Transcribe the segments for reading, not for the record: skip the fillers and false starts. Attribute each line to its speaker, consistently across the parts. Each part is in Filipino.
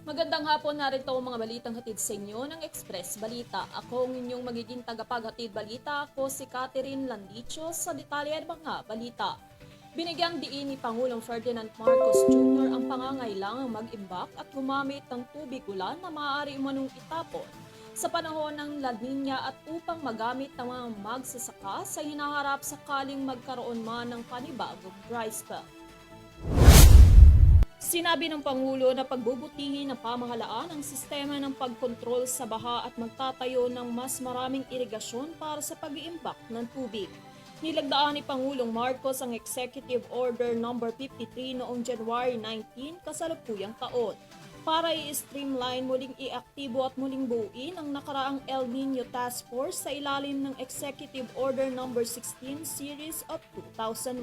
Speaker 1: Magandang hapon, narito ang mga balitang hatid sa inyo ng Express Balita. Ako ang inyong magiging tagapaghatid balita. Ako si Catherine Landicho sa detalye ng mga balita. Binigyang diin ni Pangulong Ferdinand Marcos Jr. ang pangangailangang mag-imbak at gumamit ng tubig ulan na maaari umanong itapon sa panahon ng La Nina at upang magamit ng mga magsasaka sa hinaharap sakaling magkaroon man ng panibagong dry spell. Sinabi ng Pangulo na pagbubutihin ng pamahalaan ang sistema ng pagkontrol sa baha at magtatayo ng mas maraming irigasyon para sa pag-iimbak ng tubig. Nilagdaan ni Pangulong Marcos ang Executive Order No. 53 noong January 19 kasalukuyang taon para i-streamline, muling iaktibo at muling buuin ang nakaraang El Nino Task Force sa ilalim ng Executive Order No. 16 Series of 2001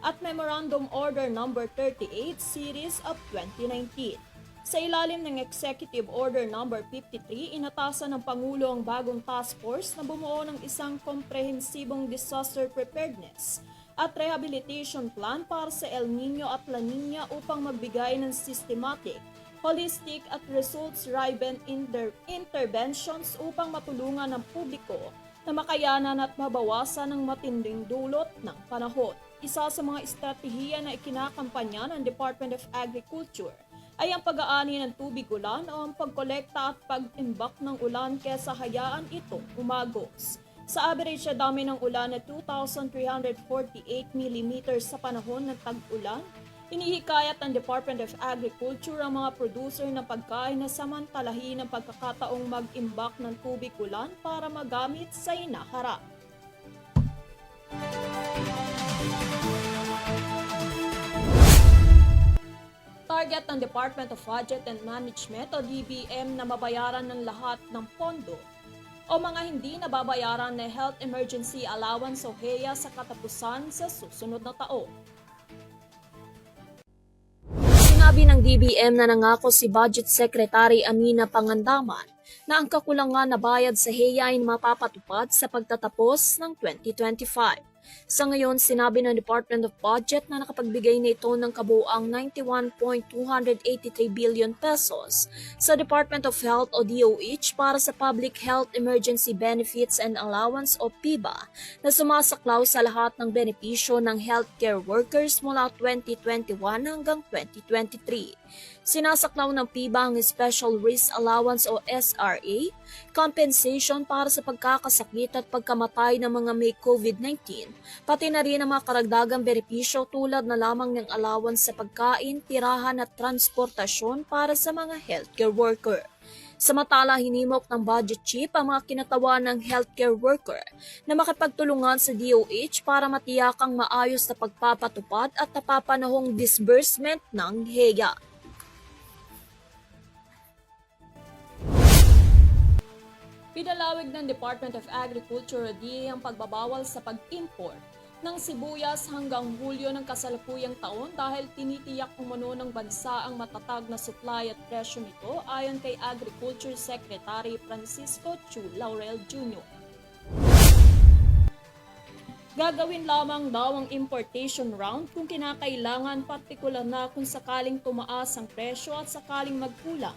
Speaker 1: at Memorandum Order No. 38 Series of 2019. Sa ilalim ng Executive Order No. 53, inatasan ng Pangulo ang bagong task force na bumuo ng isang komprehensibong disaster preparedness at rehabilitation plan para sa El Nino at La Nina upang magbigay ng systematic, holistic at results-driven interventions upang matulungan ang publiko na makayanan at mabawasan ang matinding dulot ng panahon. Isa sa mga estratehiya na ikinakampanya ng Department of Agriculture ay ang pag-aani ng tubig ulan o ang pagkolekta at pag-imbak ng ulan kaysa hayaan itong umagos. Sa average na dami ng ulan na 2,348 mm sa panahon ng tag-ulan, inihikayat ng Department of Agriculture ang mga producer ng pagkain na samantalahin ang pagkakataong mag-imbak ng tubig ulan para magamit sa hinaharap. Target ng Department of Budget and Management o DBM na mabayaran ng lahat ng pondo o mga hindi nababayaran na Health Emergency Allowance o HEA sa katapusan sa susunod na taon. Sinabi ng DBM na nangako si Budget Secretary Amina Pangandaman na ang kakulangan na bayad sa HEA ay mapapatupad sa pagtatapos ng 2025. Sa ngayon, sinabi ng Department of Budget na nakapagbigay na ito ng kabuuang 91.283 billion pesos sa Department of Health o DOH para sa Public Health Emergency Benefits and Allowance o PIBA na sumasaklaw sa lahat ng benepisyo ng healthcare workers mula 2021 hanggang 2023. Sinasaklaw ng PIBA ang Special Risk Allowance o SRA, compensation para sa pagkakasakit at pagkamatay ng mga may COVID-19, pati na rin ang mga karagdagang benepisyo tulad na lamang ng allowance sa pagkain, tirahan at transportasyon para sa mga healthcare worker. Samantala, hinimok ng budget chief ang mga kinatawan ng healthcare worker na makipagtulungan sa DOH para matiyakang maayos na pagpapatupad at napapanahong disbursement ng HEA. Pinalawig ng Department of Agriculture DA ang pagbabawal sa pag-import ng sibuyas hanggang Hulyo ng kasalukuyang taon dahil tinitiyak umano ng bansa ang matatag na supply at presyo nito ayon kay Agriculture Secretary Francisco Chu Laurel Jr. Gagawin lamang daw ang importation round kung kinakailangan, partikular na kung sakaling tumaas ang presyo at sakaling magkulang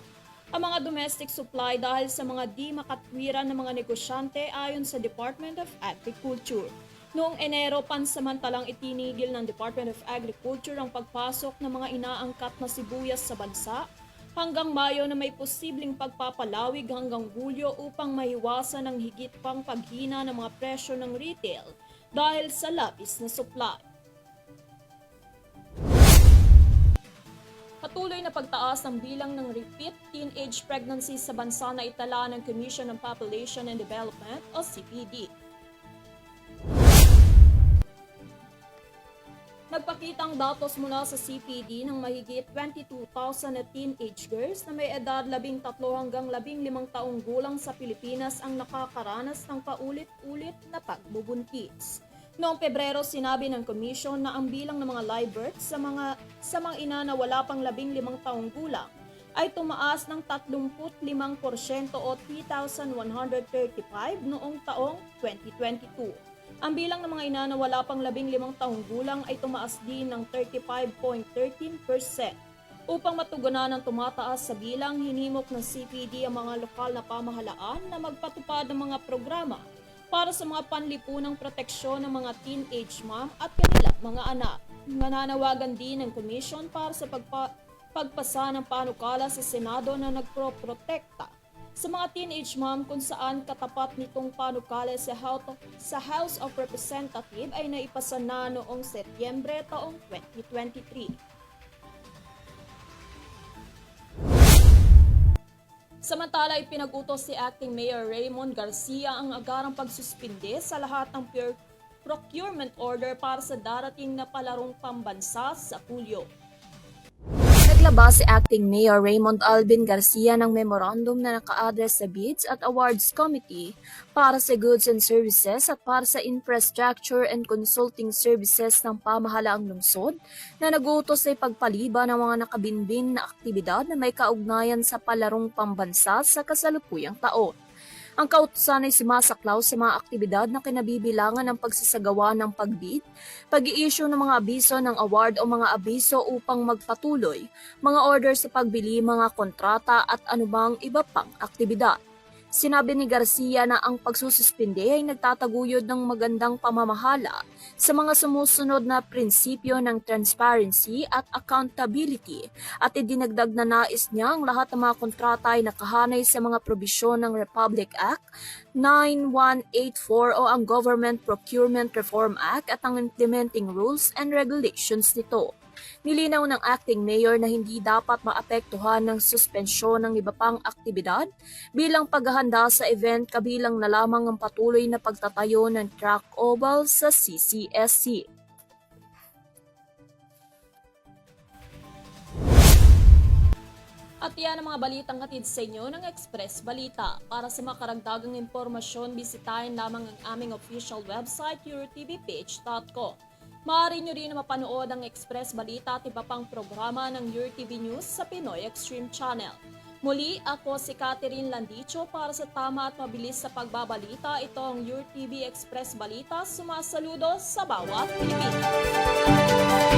Speaker 1: ang mga domestic supply dahil sa mga di makatwiran ng mga negosyante ayon sa Department of Agriculture. Noong Enero, pansamantalang itinigil ng Department of Agriculture ang pagpasok ng mga inaangkat na sibuyas sa bansa hanggang Mayo na may posibleng pagpapalawig hanggang Hulyo upang mahiwasan ang higit pang paghina ng mga presyo ng retail dahil sa labis na supply. Patuloy na pagtaas ng bilang ng repeat teenage pregnancy sa bansa na itala ng Commission on Population and Development o CPD. Nagpakitang datos mula sa CPD ng mahigit 22,000 na teenage girls na may edad 13 hanggang 15 taong gulang sa Pilipinas ang nakakaranas ng paulit-ulit na pagbubuntis. Noong Pebrero, sinabi ng komisyon na ang bilang ng mga live births sa mga ina na wala pang 15 taong gulang ay tumaas ng 35% o 3,135 noong taong 2022. Ang bilang ng mga ina na wala pang 15 taong gulang ay tumaas din ng 35.13%. Upang matugunan ang tumataas sa bilang, hinimok ng CPD ang mga lokal na pamahalaan na magpatupad ng mga programa para sa mga panlipunang proteksyon ng mga teenage mom at kanilang mga anak. Nananawagan din ng komisyon para sa pagpasa ng panukala sa Senado na nagproprotekta sa mga teenage mom, kung saan katapat nitong panukala sa House of Representatives ay naipasa na noong Setyembre taong 2023. Samantala, ipinag-utos si Acting Mayor Raymond Garcia ang agarang pagsuspinde sa lahat ng procurement order para sa darating na palarong pambansa sa Hulyo. Naglabas si Acting Mayor Raymond Alvin Garcia ng memorandum na naka-address sa Bids at Awards Committee para sa Goods and Services at para sa Infrastructure and Consulting Services ng pamahalaang lungsod na nag-uutos sa ipagpaliban ng mga nakabinbin na aktibidad na may kaugnayan sa palarong pambansa sa kasalukuyang taon. Ang kautusan ay sumasaklaw sa mga aktibidad na kinabibilangan ng pagsasagawa ng pagbid, pag-i-issue ng mga abiso ng award o mga abiso upang magpatuloy, mga order sa pagbili, mga kontrata at anumang iba pang aktibidad. Sinabi ni Garcia na ang pagsususpinde ay nagtataguyod ng magandang pamamahala sa mga sumusunod na prinsipyo ng transparency at accountability at idinagdag na nais niya ang lahat ng mga kontrata ay nakahanay sa mga probisyon ng Republic Act 9184 o ang Government Procurement Reform Act at ang implementing rules and regulations nito. Nilinaw ng acting mayor na hindi dapat maapektuhan ng suspensyon ng iba pang aktibidad bilang paghahanda sa event, kabilang na lamang ang patuloy na pagtatayo ng track oval sa CCSC. At yan ang mga balitang hatid sa inyo ng Express Balita. Para sa mga karagdagang impormasyon, bisitahin lamang ang aming official website, yourtvpage.com. Maaari nyo rin na mapanood ang Express Balita at iba pang programa ng UrTV News sa Pinoy Extreme Channel. Muli, ako si Catherine Landicho para sa tama at mabilis sa pagbabalita. Ito ang UrTV Express Balita, sumasaludo sa bawat Pilipino.